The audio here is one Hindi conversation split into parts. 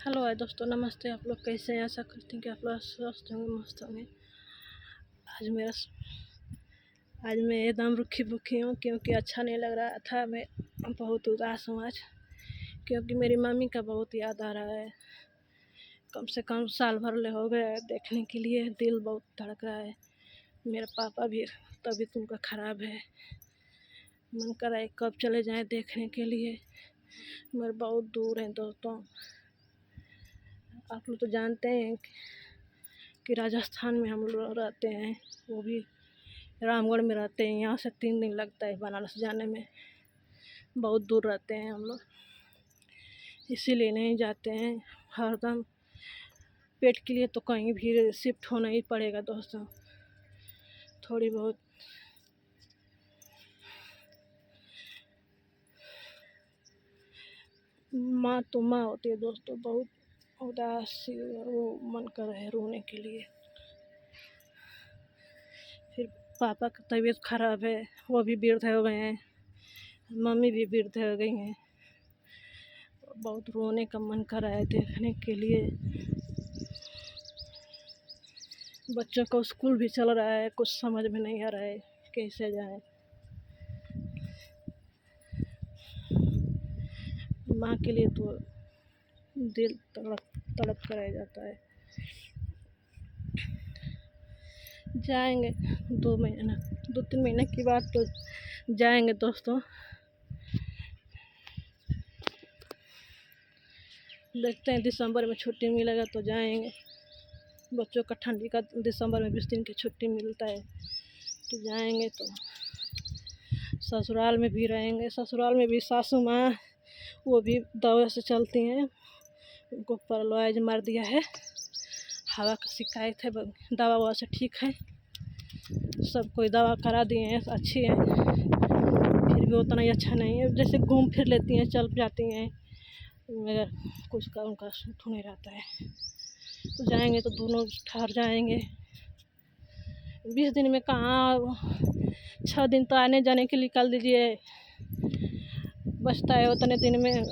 हेलो है दोस्तों, नमस्ते। आप लोग कैसे हैं? आशा करती हूँ कि आप लोग स्वस्थ होंगे, मस्त होंगे। आज मेरा आज मैं एकदम रुखी भुखी हूँ क्योंकि अच्छा नहीं लग रहा था। मैं बहुत उदास हूँ आज, क्योंकि मेरी मम्मी का बहुत याद आ रहा है। कम से कम साल भर ले हो गया है देखने के लिए, दिल बहुत धड़क रहा है। मेरे पापा भी तबीयत उनका ख़राब है, मन कर रहा है कब चले जाएं देखने के लिए, मगर बहुत दूर हैं दोस्तों। आप लोग तो जानते हैं कि राजस्थान में हम लोग रहते हैं, वो भी रामगढ़ में रहते हैं। यहाँ से 3 दिन लगता है बनारस जाने में, बहुत दूर रहते हैं हम लोग, इसीलिए नहीं जाते हैं। हरदम पेट के लिए तो कहीं भी शिफ्ट होना ही पड़ेगा दोस्तों। थोड़ी बहुत माँ तो माँ होती है दोस्तों, बहुत उदास सी वो मन कर रहा है रोने के लिए। फिर पापा की तबीयत ख़राब है, वो भी वृद्ध हो गए हैं, मम्मी भी वृद्ध हो गई हैं। बहुत रोने का मन कर रहा है देखने के लिए। बच्चों का स्कूल भी चल रहा है, कुछ समझ में नहीं आ रहा है कैसे जाएं। माँ के लिए तो दिल तड़प तड़प कर रह जाता है। जाएंगे 2-3 महीने की बात तो जाएंगे दोस्तों। देखते हैं दिसंबर में छुट्टी मिलेगा तो जाएंगे। बच्चों का ठंडी का दिसंबर में 20 दिन की छुट्टी मिलता है तो जाएंगे। तो ससुराल में भी रहेंगे। ससुराल में भी सासू माँ वो भी दवा से चलती हैं, उनको पैरालाइज मार दिया है, हवा का शिकायत है, दवा ववा से ठीक है। सब कोई दवा करा दिए हैं, अच्छी है, फिर भी उतना ही अच्छा नहीं है। जैसे घूम फिर लेती हैं, चल जाती हैं, मगर कुछ का उनका सूट नहीं रहता है। तो जाएंगे तो दोनों ठहर जाएंगे। 20 दिन में कहाँ, 6 दिन तो आने जाने के लिए निकाल दीजिए, बचता है उतने दिन में।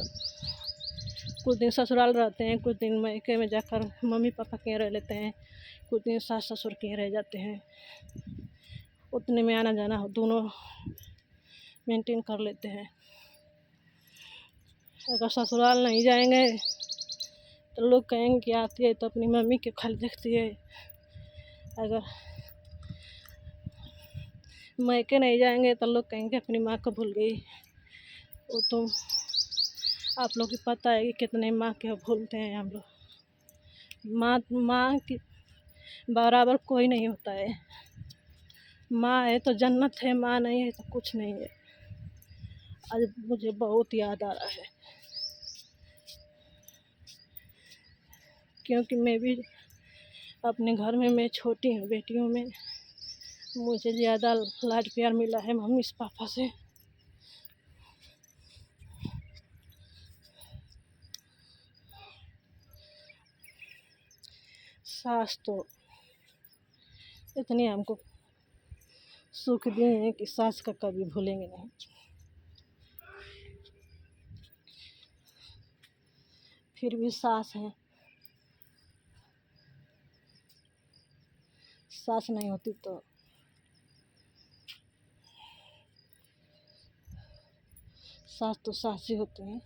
कुछ दिन ससुराल रहते हैं, कुछ दिन मायके में जाकर मम्मी पापा के यहाँ रह लेते हैं, कुछ दिन सास ससुर के यहाँ रह जाते हैं। उतने में आना जाना दोनों मेंटेन कर लेते हैं। अगर ससुराल नहीं जाएंगे तो लोग कहेंगे कि आती है तो अपनी मम्मी के खाली देखती है। अगर मायके नहीं जाएंगे तो लोग कहेंगे अपनी माँ को भूल गई। वो तो आप लोग को पता है कि कितने माँ के भूलते हैं हम लोग। माँ की बराबर कोई नहीं होता है। माँ है तो जन्नत है, माँ नहीं है तो कुछ नहीं है। आज मुझे बहुत याद आ रहा है, क्योंकि मैं भी अपने घर में मैं छोटी हूँ बेटियों में, मुझे ज़्यादा लाड प्यार मिला है मम्मी से पापा से। सास तो इतनी हमको सुख दिए हैं कि सास का कभी भूलेंगे नहीं। फिर भी सास है, सास नहीं होती तो सास तो सास ही होती हैं।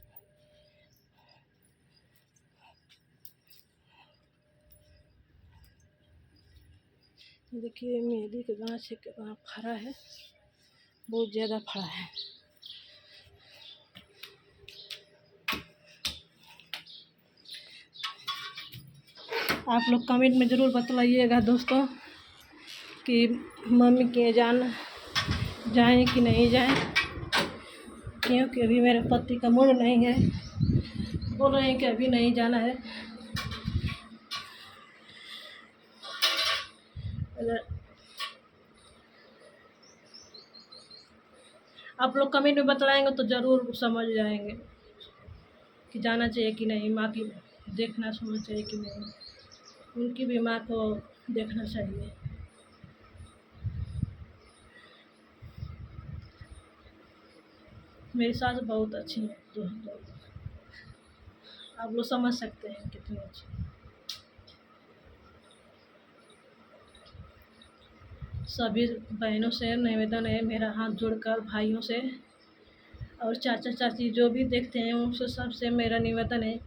देखिए मेहंदी के गाछ कितना फरा है, बहुत ज़्यादा फरा है। आप लोग कमेंट में ज़रूर बतलाइएगा दोस्तों कि मम्मी के जाएं कि नहीं जाएं, क्योंकि अभी मेरे पति का मूड नहीं है, बोल रहे हैं कि अभी नहीं जाना है। अगर आप लोग कमेंट में बतलाएंगे तो ज़रूर समझ जाएंगे कि जाना चाहिए कि नहीं, माँ की देखना सुनना चाहिए कि नहीं, उनकी भी माँ को देखना चाहिए। मेरी सास बहुत अच्छी है दोस्तों। आप लोग समझ सकते हैं कितनी अच्छी। सभी बहनों से निवेदन है मेरा, हाथ जोड़कर भाइयों से और चाचा चाची जो भी देखते हैं उनसे सबसे मेरा निवेदन है,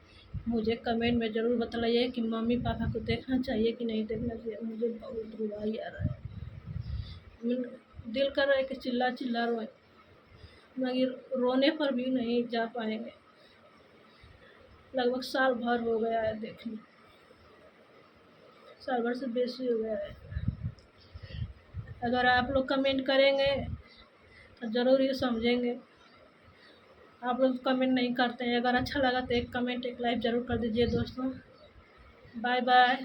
मुझे कमेंट में ज़रूर बतलाइए कि मम्मी पापा को देखना चाहिए कि नहीं देखना चाहिए। मुझे बहुत रुआई आ रहा है, दिल कर रहा है कि चिल्ला चिल्ला रोए, मगर रोने पर भी नहीं जा पाएंगे। लगभग साल भर हो गया है देखने, साल भर से बेसी हो गया है। अगर आप लोग कमेंट करेंगे तो ज़रूर ये समझेंगे। आप लोग कमेंट नहीं करते हैं, अगर अच्छा लगा तो एक कमेंट एक लाइक ज़रूर कर दीजिए दोस्तों। Bye bye.